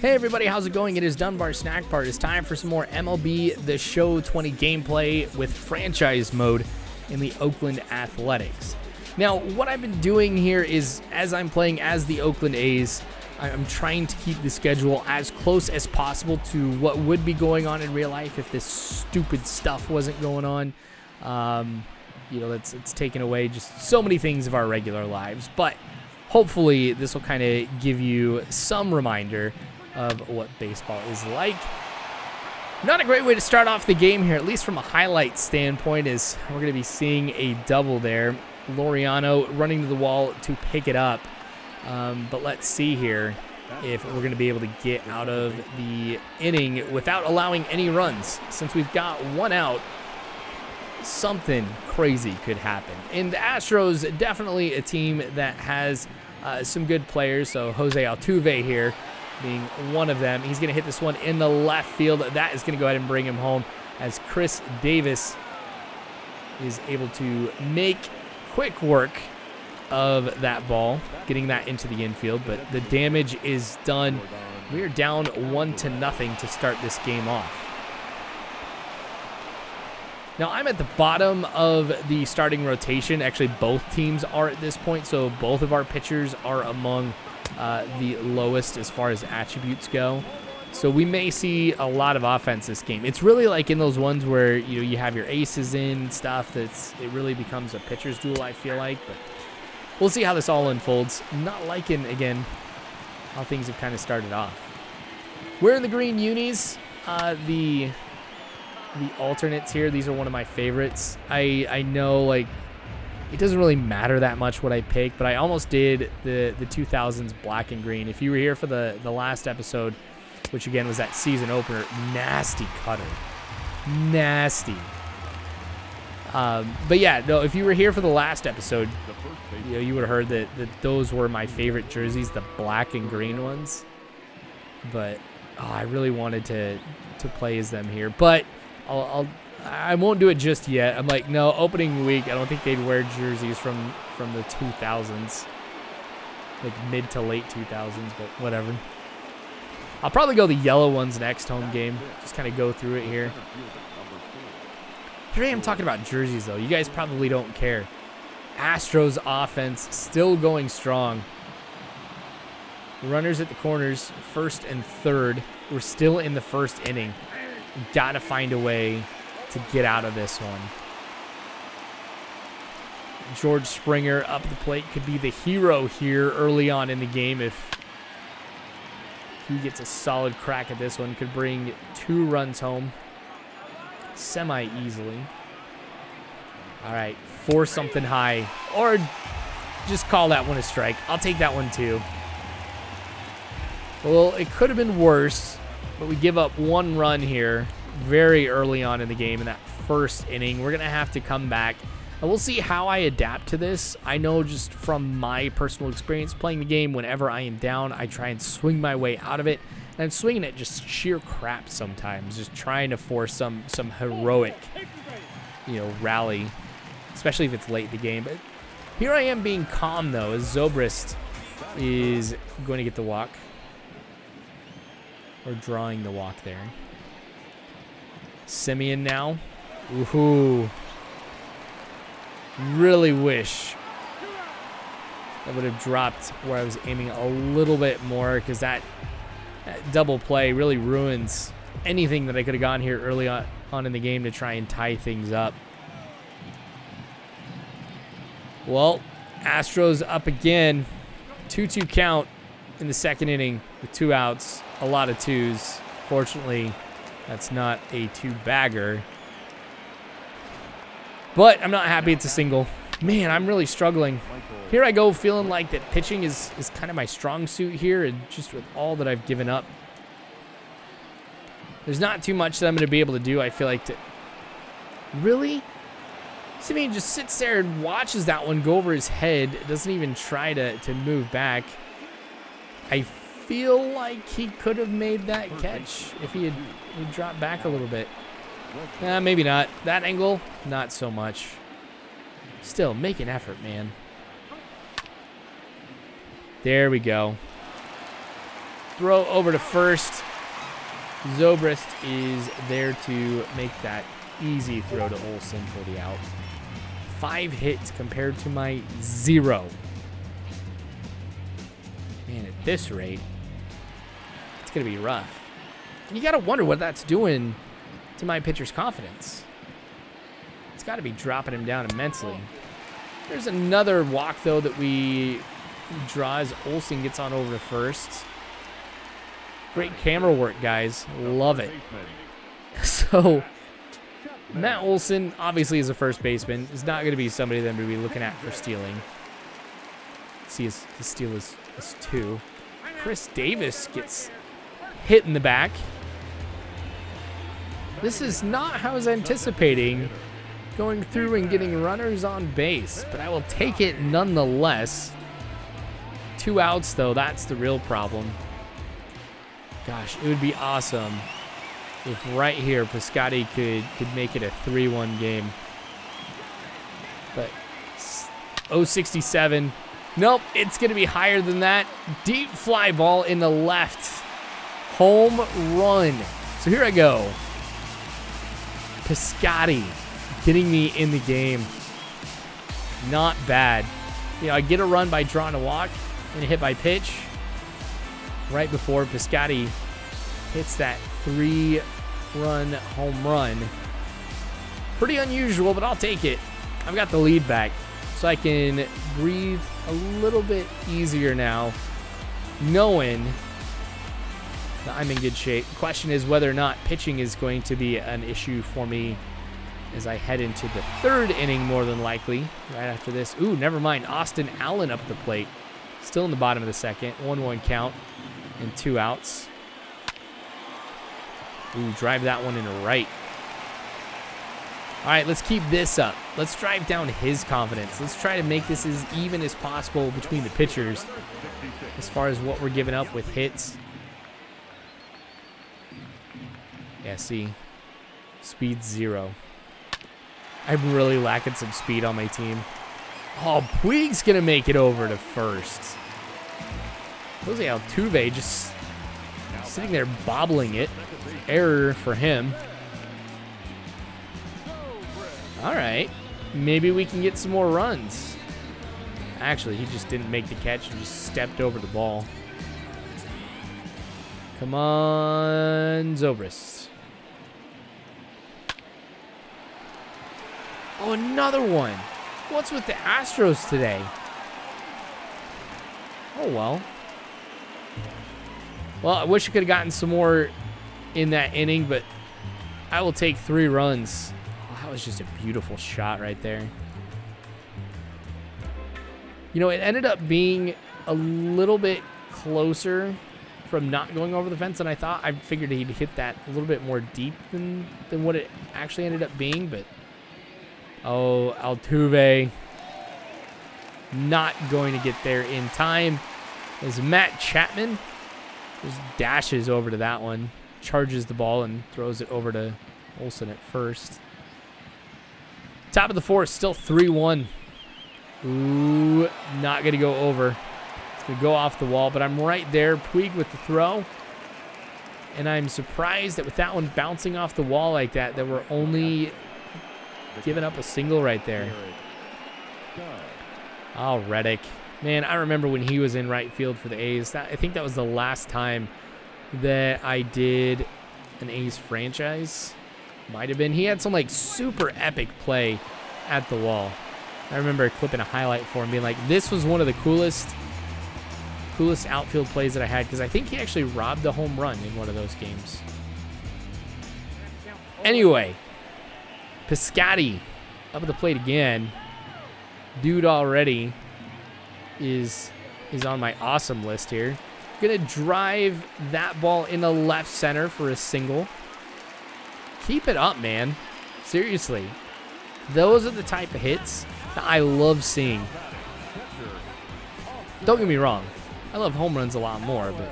Hey everybody, how's it going? It is Dunbar Snack Bar. It's time for some more MLB The Show 20 gameplay with franchise mode in the Oakland Athletics. Now, what I've been doing here is, as I'm playing as the Oakland A's, I'm trying to keep the schedule as close as possible to what would be going on in real life if this stupid stuff wasn't going on. It's taken away just so many things of our regular lives. But hopefully this will kind of give you some reminder of what baseball is like. Not a great way to start off the game here, at least from a highlight standpoint, is we're going to be seeing a double there. Laureano running to the wall to pick it up. But let's see here if we're going to be able to get out of the inning without allowing any runs. Since we've got one out, something crazy could happen. And the Astros, definitely a team that has some good players. So Jose Altuve here being one of them. He's going to hit this one in the left field. That is going to go ahead and bring him home as Chris Davis is able to make quick work of that ball, getting that into the infield. But the damage is done. We are down 1-0 to start this game off. Now, I'm at the bottom of the starting rotation. Actually, both teams are at this point, so both of our pitchers are among the lowest as far as attributes go. So we may see a lot of offense this game. It's really like in those ones where you have your aces in and stuff. It really becomes a pitcher's duel, I feel like. But we'll see how this all unfolds. Not liking, again, how things have kind of started off. We're in the green unis. The alternates here, these are one of my favorites. I know, like, it doesn't really matter that much what I pick, but I almost did the 2000s black and green. If you were here for the last episode, which again was that season opener, nasty cutter. Nasty. But yeah, no, if you were here for the last episode, you would have heard that those were my favorite jerseys, the black and green ones. But I really wanted to play as them here. But I won't do it just yet. I'm like, no, opening week, I don't think they'd wear jerseys from the 2000s. Like mid to late 2000s, but whatever. I'll probably go the yellow ones next home game. Just kind of go through it here. Here I am talking about jerseys, though. You guys probably don't care. Astros offense still going strong. Runners at the corners, first and third. We're still in the first inning. Got to find a way to get out of this one. George Springer up the plate could be the hero here early on in the game if he gets a solid crack at this one. Could bring 2 runs home semi-easily. All right, force something high or just call that one a strike. I'll take that one too. Well, it could have been worse, but we give up 1 run here very early on in the game in that first inning. We're going to have to come back. And we'll see how I adapt to this. I know just from my personal experience playing the game, whenever I am down, I try and swing my way out of it. And I'm swinging at just sheer crap sometimes, just trying to force some heroic, rally, especially if it's late in the game. But here I am being calm, though, as Zobrist is going to get the walk. Or drawing the walk there. Simeon now. Woohoo. Really wish I would have dropped where I was aiming a little bit more, because that double play really ruins anything that I could have gone here early on in the game to try and tie things up. Well, Astros up again. 2-2 count in the second inning with 2 outs. A lot of 2s. Fortunately, that's not a 2-bagger. But I'm not happy it's a single. Man, I'm really struggling. Here I go feeling like that pitching is kind of my strong suit here, and just with all that I've given up, there's not too much that I'm going to be able to do, I feel like. Really? Simeon just sits there and watches that one go over his head. Doesn't even try to move back. I feel like he could have made that catch if he had dropped back a little bit. Maybe not. That angle, not so much. Still, make an effort, man. There we go. throw over to first. Zobrist is there to make that easy throw to Olsen for the out. 5 hits compared to my 0. Man, at this rate, it's going to be rough. And you got to wonder what that's doing to my pitcher's confidence. It's got to be dropping him down immensely. There's another walk, though, that we draw as Olsen gets on over to first. Great camera work, guys. Love it. So, Matt Olsen, obviously, is a first baseman. Is not going to be somebody that I'm going to be looking at for stealing. See, his steal is 2. Chris Davis gets hit in the back. This is not how I was anticipating going through and getting runners on base, but I will take it nonetheless. 2 outs, though. That's the real problem. Gosh, it would be awesome if right here Piscotty could make it a 3-1 game. But 067. Nope, it's going to be higher than that. Deep fly ball in the left. Home run. So here I go. Piscotty getting me in the game. Not bad. You know, I get a run by drawing a walk and a hit by pitch. Right before Piscotty hits that 3-run home run. Pretty unusual, but I'll take it. I've got the lead back, so I can breathe a little bit easier now, knowing that I'm in good shape. The question is whether or not pitching is going to be an issue for me as I head into the 3rd inning, more than likely, right after this. Ooh, never mind. Austin Allen up at the plate. Still in the bottom of the 2nd. 1-1 count and 2 outs. Ooh, drive that one into right. All right, let's keep this up. Let's drive down his confidence. Let's try to make this as even as possible between the pitchers as far as what we're giving up with hits. Yeah, see, speed 0. I'm really lacking some speed on my team. Oh, Puig's going to make it over to first. Jose Altuve just sitting there bobbling it. Error for him. All right. Maybe we can get some more runs. Actually, he just didn't make the catch and just stepped over the ball. Come on, Zobrist. Oh, another one. What's with the Astros today? Oh, well. Well, I wish I could have gotten some more in that inning, but I will take 3 runs. Oh, that was just a beautiful shot right there. You know, it ended up being a little bit closer from not going over the fence than I thought. I figured he'd hit that a little bit more deep than what it actually ended up being, but oh, Altuve not going to get there in time as Matt Chapman just dashes over to that one, charges the ball, and throws it over to Olsen at first. Top of the 4th, still 3-1. Ooh, not going to go over. It's going to go off the wall, but I'm right there. Puig with the throw. And I'm surprised that with that one bouncing off the wall like that, that we're only giving up a single right there. Oh, Reddick. Man, I remember when he was in right field for the A's. I think that was the last time that I did an A's franchise. Might have been. He had some, like, super epic play at the wall. I remember clipping a highlight for him, being like, this was one of the coolest outfield plays that I had, because I think he actually robbed a home run in one of those games. Anyway, Piscotty up at the plate again. Dude already is on my awesome list here. Gonna drive that ball in the left center for a single. Keep it up, man. Seriously. Those are the type of hits that I love seeing. Don't get me wrong. I love home runs a lot more, but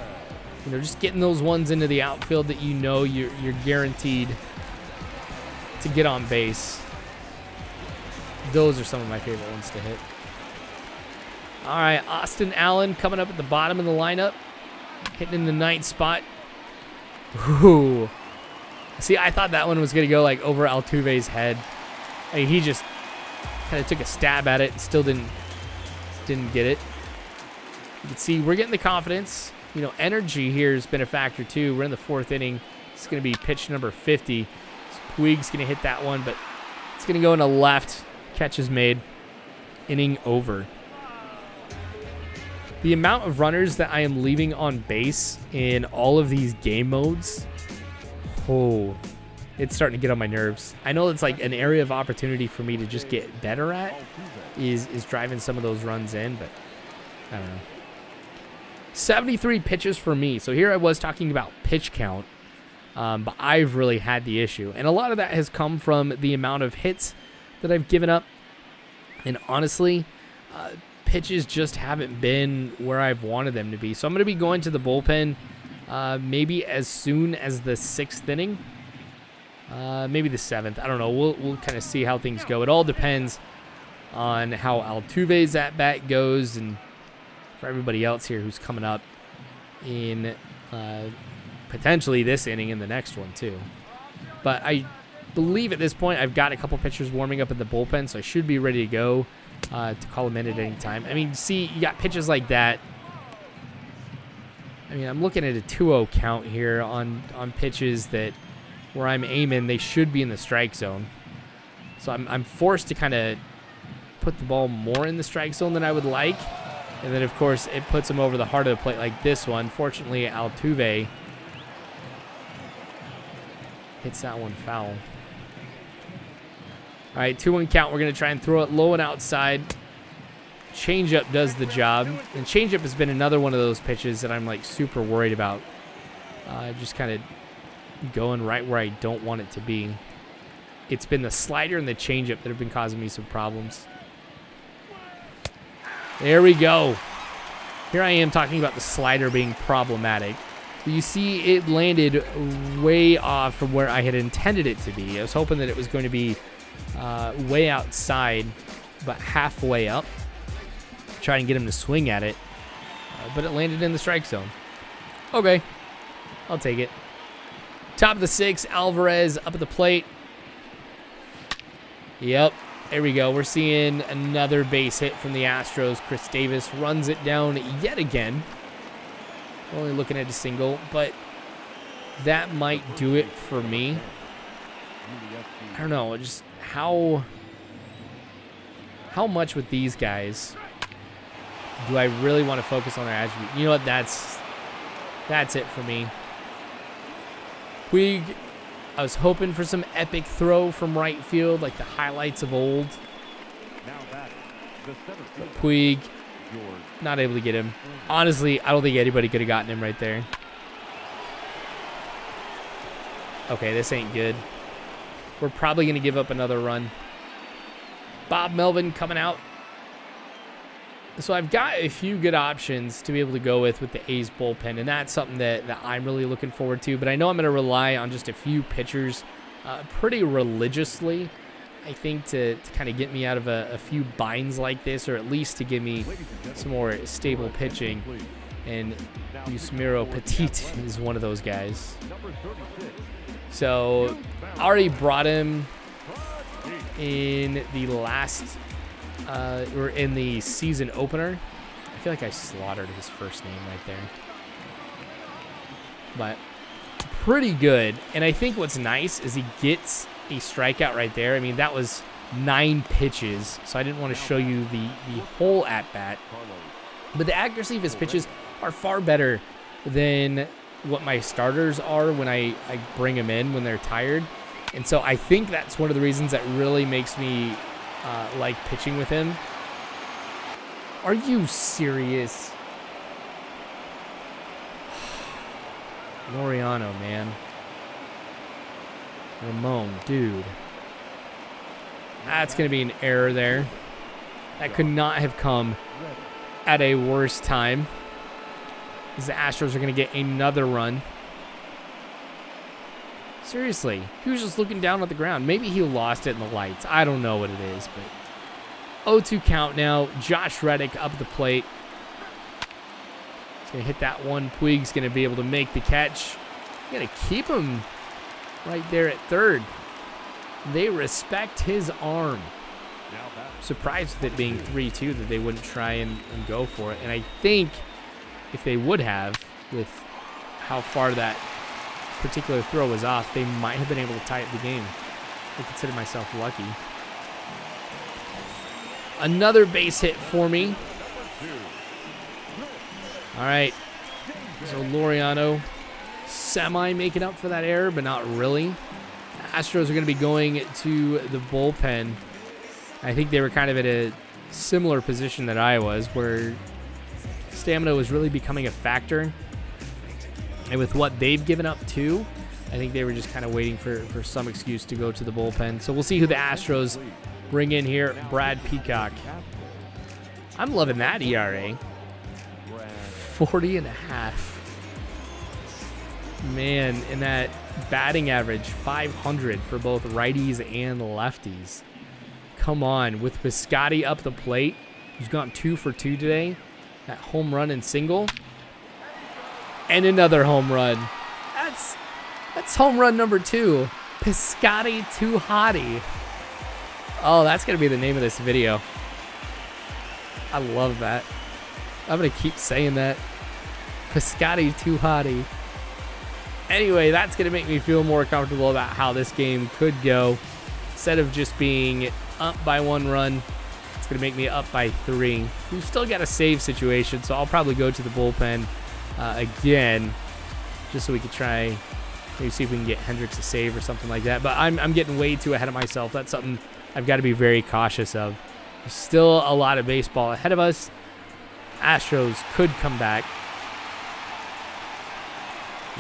you know, just getting those ones into the outfield that you know you're guaranteed to get on base. Those are some of my favorite ones to hit. All right, Austin Allen coming up at the bottom of the lineup. Hitting in the ninth spot. Ooh. See, I thought that one was going to go like over Altuve's head. I mean, he just kind of took a stab at it and still didn't get it. You can see we're getting the confidence. You know, energy here has been a factor too. We're in the 4th inning. It's going to be pitch number 50. So Puig's going to hit that one, but it's going to go in the left. Catch is made. Inning over. The amount of runners that I am leaving on base in all of these game modes, oh, it's starting to get on my nerves. I know it's like an area of opportunity for me to just get better at is driving some of those runs in, but I don't know. 73 pitches for me. So here I was talking about pitch count, but I've really had the issue. And a lot of that has come from the amount of hits that I've given up. And honestly, pitches just haven't been where I've wanted them to be. So I'm going to be going to the bullpen maybe as soon as the 6th inning. Maybe the 7th. I don't know. We'll kind of see how things go. It all depends on how Altuve's at-bat goes and for everybody else here who's coming up in potentially this inning and the next one too. But I believe at this point I've got a couple pitchers warming up in the bullpen, so I should be ready to go to call them in at any time. I mean, see, you got pitches like that. I mean, I'm looking at a 2-0 count here on pitches that where I'm aiming, they should be in the strike zone. So I'm forced to kind of put the ball more in the strike zone than I would like. And then, of course, it puts them over the heart of the plate like this one. Fortunately, Altuve hits that one foul. All right, 2-1 count. We're going to try and throw it low and outside. Changeup does the job. And changeup has been another one of those pitches that I'm, like, super worried about. Just kind of going right where I don't want it to be. It's been the slider and the changeup that have been causing me some problems. There we go. Here I am talking about the slider being problematic. You see it landed way off from where I had intended it to be. I was hoping that it was going to be way outside, but halfway up. Try and get him to swing at it. But it landed in the strike zone. Okay. I'll take it. Top of the 6th, Alvarez up at the plate. Yep. There we go. We're seeing another base hit from the Astros. Chris Davis runs it down yet again. Only looking at a single, but that might do it for me. I don't know, just how much with these guys do I really want to focus on their attribute? You know what? That's it for me. Puig, I was hoping for some epic throw from right field, like the highlights of old. Puig, not able to get him. Honestly, I don't think anybody could have gotten him right there. Okay, this ain't good. We're probably going to give up another run. Bob Melvin coming out. So I've got a few good options to be able to go with the A's bullpen, and that's something that I'm really looking forward to. But I know I'm going to rely on just a few pitchers pretty religiously, I think, to kind of get me out of a few binds like this, or at least to give me some more stable pitching. And Yusmeiro Petit is one of those guys. So I already brought him in the last... or in the season opener. I feel like I slaughtered his first name right there. But pretty good. And I think what's nice is he gets a strikeout right there. I mean, that was 9 pitches, so I didn't want to show you the whole at-bat. But the accuracy of his pitches are far better than what my starters are when I bring them in when they're tired. And so I think that's one of the reasons that really makes me like pitching with him. Are you serious? Laureano, man. Ramon, dude. That's going to be an error there. That could not have come at a worse time. As the Astros are going to get another run. Seriously, he was just looking down at the ground. Maybe he lost it in the lights. I don't know what it is, but 0-2 count now. Josh Reddick up at the plate. He's going to hit that one. Puig's going to be able to make the catch. Going to keep him right there at third. They respect his arm. Surprised with it being 3-2 that they wouldn't try and go for it. And I think if they would have, with how far that particular throw was off, they might have been able to tie up the game. I consider myself lucky. Another base hit for me. All right. So Laureano semi-making up for that error, but not really. Astros are going to be going to the bullpen. I think they were kind of at a similar position that I was, where stamina was really becoming a factor. And with what they've given up too, I think they were just kind of waiting for some excuse to go to the bullpen. So we'll see who the Astros bring in here. Brad Peacock. I'm loving that ERA. 40.5. Man, and that batting average, 500 for both righties and lefties. Come on, with Piscotty up the plate, who's gone 2 for 2 today. That home run and single. And another home run. That's home run number 2. Piscotty to Hotty. Oh, that's going to be the name of this video. I love that. I'm going to keep saying that. Piscotty to Hotty. Anyway, that's going to make me feel more comfortable about how this game could go. Instead of just being up by 1 run, it's going to make me up by 3. We've still got a save situation, so I'll probably go to the bullpen again, just so we could try, maybe see if we can get Hendricks a save or something like that. But I'm getting way too ahead of myself. That's something I've got to be very cautious of. There's still a lot of baseball ahead of us. Astros could come back.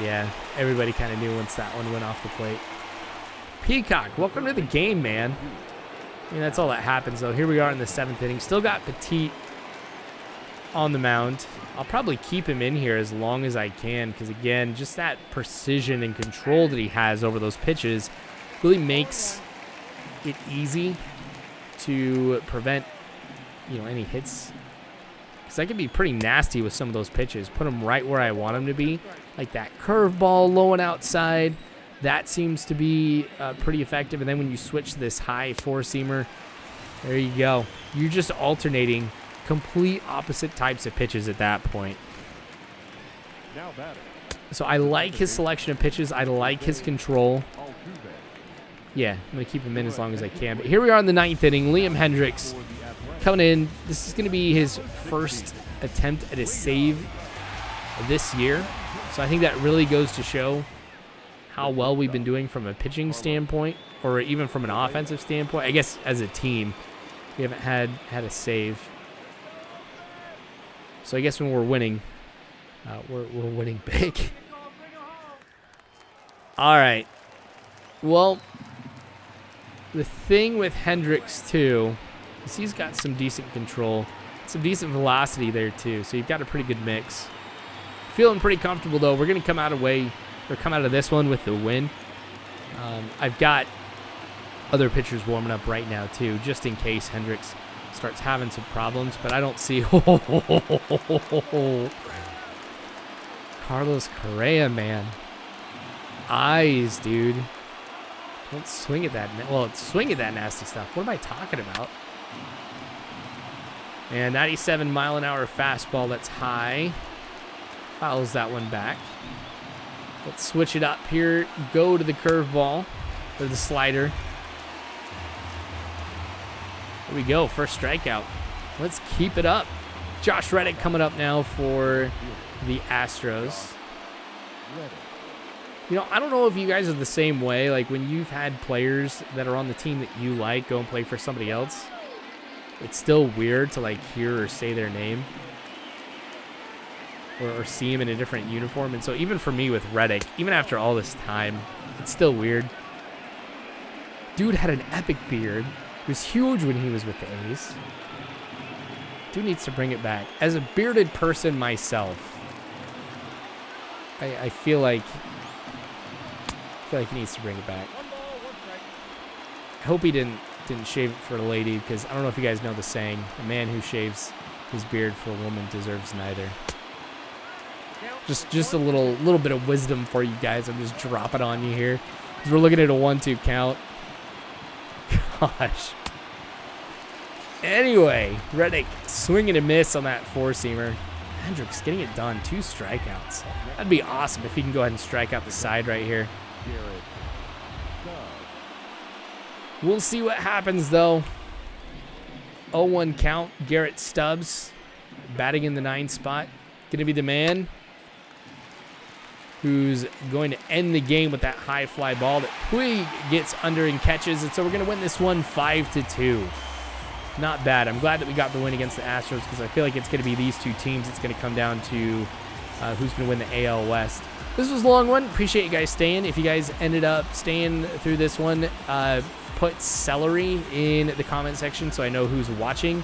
Yeah, everybody kind of knew once that one went off the plate. Peacock, welcome to the game, man. I mean, that's all that happens, though. Here we are in the 7th inning. Still got Petit on the mound. I'll probably keep him in here as long as I can because, again, just that precision and control that he has over those pitches really makes it easy to prevent, any hits. Because I can be pretty nasty with some of those pitches. Put them right where I want them to be. Like that curveball low and outside. That seems to be pretty effective. And then when you switch to this high 4-seamer, there you go. You're just alternating complete opposite types of pitches at that point. So I like his selection of pitches. I like his control. Yeah, I'm going to keep him in as long as I can. But here we are in the 9th inning. Liam Hendricks coming in. This is going to be his first attempt at a save this year. So I think that really goes to show how well we've been doing from a pitching standpoint, or even from an offensive standpoint. I guess as a team, we haven't had a save. So I guess when we're winning, we're winning big. All right. Well, the thing with Hendricks too is he's got some decent control, some decent velocity there too. So you've got a pretty good mix. Feeling pretty comfortable though. We're gonna come out of this one with the win. I've got other pitchers warming up right now too, just in case Hendricks starts having some problems, but I don't see. Carlos Correa, man. Eyes, dude. Don't swing at that. Well, swing at that nasty stuff. What am I talking about? And 97-mile-an-hour fastball that's high. Fouls that one back. Let's switch it up here. Go to the curveball, or the slider. There we go. First strikeout. Let's keep it up. Josh Reddick coming up now for the Astros. I don't know if you guys are the same way. Like when you've had players that are on the team that you like go and play for somebody else, it's still weird to like hear or say their name. Or see him in a different uniform. And so even for me with Reddick, even after all this time, it's still weird. Dude had an epic beard. He was huge when he was with the A's. Dude needs to bring it back. As a bearded person myself, I feel like he needs to bring it back. I hope he didn't shave it for a lady, because I don't know if you guys know the saying, a man who shaves his beard for a woman deserves neither. Just a little bit of wisdom for you guys. I'm just dropping on you here. Because we're looking at a 1-2 count. Gosh. Anyway, Reddick swinging a miss on that four-seamer. Hendricks getting it done. 2 strikeouts. That'd be awesome if he can go ahead and strike out the side right here. We'll see what happens, though. 0-1 count. Garrett Stubbs batting in the 9th spot. Going to be the man who's going to end the game with that high fly ball that Puig gets under and catches. And so we're going to win this one 5-2. Not bad. I'm glad that we got the win against the Astros because I feel like it's going to be these 2 teams. It's going to come down to who's going to win the AL West. This was a long one. Appreciate you guys staying. If you guys ended up staying through this one, put celery in the comment section so I know who's watching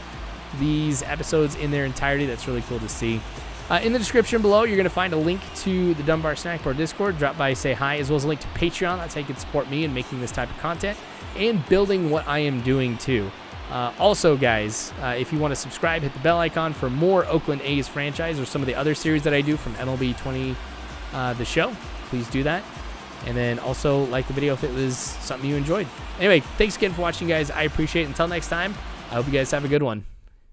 these episodes in their entirety. That's really cool to see. In the description below, you're going to find a link to the Dunbar Snack Bar Discord. Drop by, say hi, as well as a link to Patreon. That's how you can support me in making this type of content and building what I am doing too. Also, guys, if you want to subscribe, hit the bell icon for more Oakland A's franchise or some of the other series that I do from MLB The Show. Please do that. And then also like the video if it was something you enjoyed. Anyway, thanks again for watching, guys. I appreciate it. Until next time, I hope you guys have a good one.